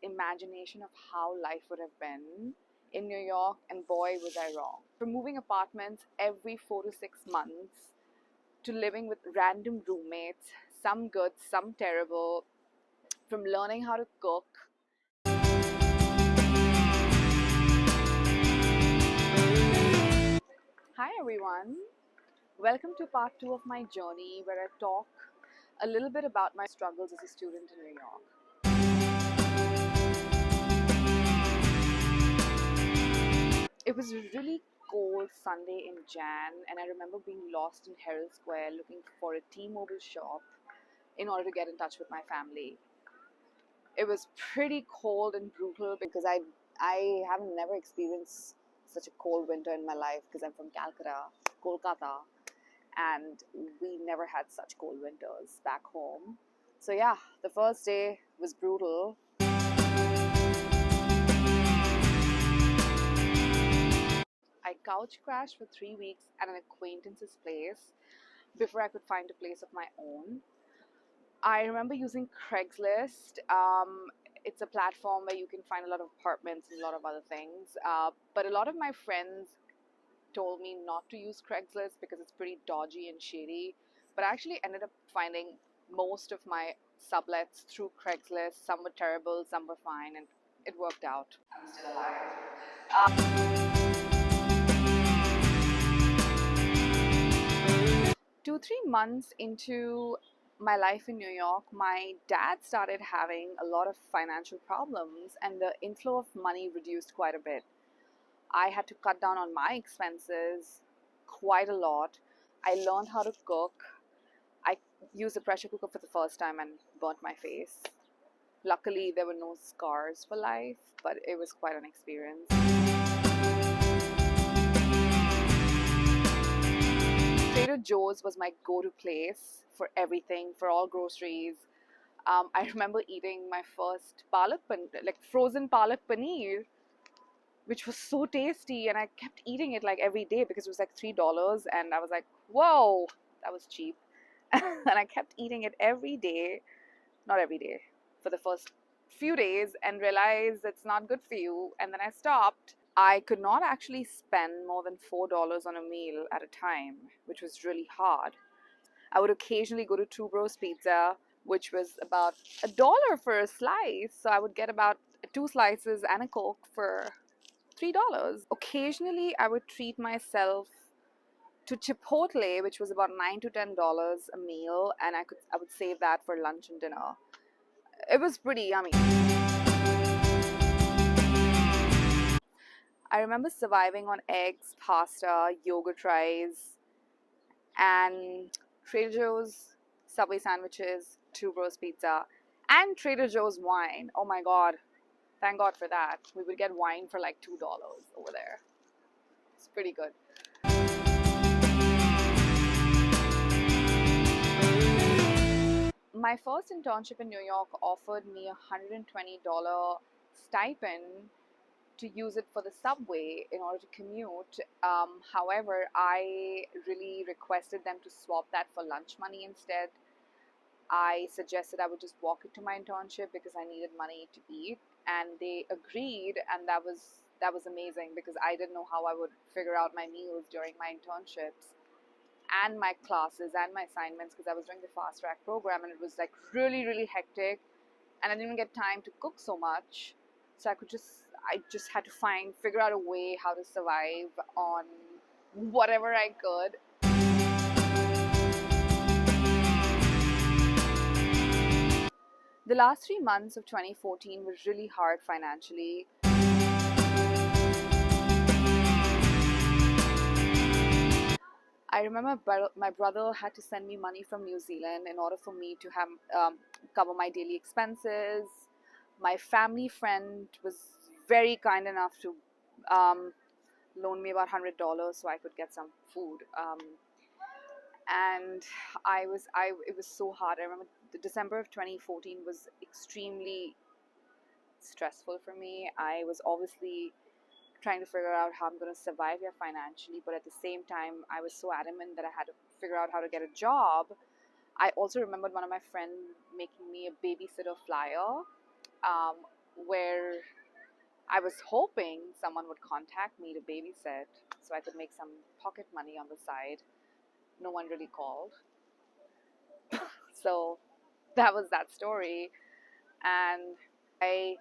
imagination of how life would have been in New York, and boy, was I wrong. From moving apartments every 4 to 6 months to living with random roommates, some good, some terrible, from learning how to cook. Hi everyone, welcome to part 2 of my journey where I talk a little bit about my struggles as a student in New York. It was a really cold Sunday in Jan, and I remember being lost in Herald Square looking for a T-Mobile shop in order to get in touch with my family. It was pretty cold and brutal because I have never experienced such a cold winter in my life because I'm from Kolkata, and we never had such cold winters back home. So yeah, the first day was brutal. I couch crashed for 3 weeks at an acquaintance's place before I could find a place of my own. I remember using Craigslist. It's a platform where you can find a lot of apartments and a lot of other things. But a lot of my friends told me not to use Craigslist because it's pretty dodgy and shady. But I actually ended up finding most of my sublets through Craigslist. Some were terrible, some were fine, and it worked out. I'm still alive. 2-3 months into my life in New York, my dad started having a lot of financial problems and the inflow of money reduced quite a bit. I had to cut down on my expenses quite a lot. I learned how to cook. I used a pressure cooker for the first time and burnt my face. Luckily, there were no scars for life, but it was quite an experience. Trader Joe's was my go-to place for everything, for all groceries. I remember eating my first frozen palak paneer, which was so tasty, and I kept eating it like every day because it was like $3, and I was like, whoa, that was cheap. And I kept eating it every day, not every day, for the first few days, and realized it's not good for you, and then I stopped. I could not actually spend more than $4 on a meal at a time, which was really hard. I would occasionally go to Two Bros Pizza, which was about $1 for a slice. So I would get about 2 slices and a Coke for $3. Occasionally, I would treat myself to Chipotle, which was about $9 to $10 a meal, and I would save that for lunch and dinner. It was pretty yummy. I remember surviving on eggs, pasta, yogurt rice, and Trader Joe's Subway sandwiches, Two Bros Pizza, and Trader Joe's wine. Oh my god, thank god for that. We would get wine for like $2 over there. It's pretty good. My first internship in New York offered me a $120 stipend to use it for the subway in order to commute. However, I really requested them to swap that for lunch money instead. I suggested I would just walk into my internship because I needed money to eat, and they agreed, and that was amazing because I didn't know how I would figure out my meals during my internships and my classes and my assignments because I was doing the fast track program, and it was like really hectic, and I didn't get time to cook so much, so I just had to figure out a way how to survive on whatever I could. The last 3 months of 2014 were really hard financially. I remember my brother had to send me money from New Zealand in order for me to have cover my daily expenses. My family friend was very kind enough to loan me about $100 so I could get some food. And it was so hard. I remember the December of 2014 was extremely stressful for me. I was obviously trying to figure out how I'm going to survive here financially, but at the same time, I was so adamant that I had to figure out how to get a job. I also remembered one of my friends making me a babysitter flyer um, where I was hoping someone would contact me to babysit so I could make some pocket money on the side. No one really called. So that was that story. And I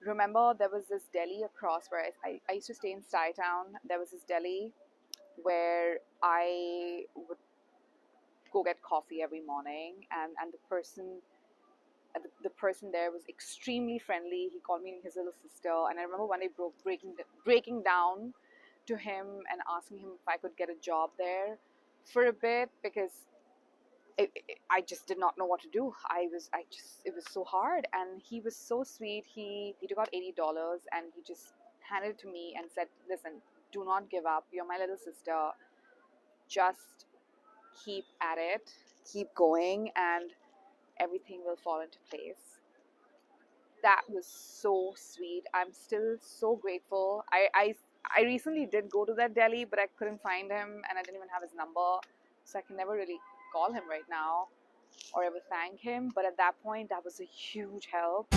remember there was this deli across where I used to stay in Stuytown. Town. There was this deli where I would go get coffee every morning, and the person there was extremely friendly. He called me his little sister, and I remember one day breaking down to him and asking him if I could get a job there for a bit because I just did not know what to do. It was so hard, and he was so sweet. He took out $80 and he just handed it to me and said, "Listen, do not give up. You're my little sister. Just keep at it, keep going, and everything will fall into place." That was so sweet. I'm still so grateful. I recently did go to that deli, but I couldn't find him, and I didn't even have his number, so I can never really call him right now or ever thank him. But at that point, that was a huge help.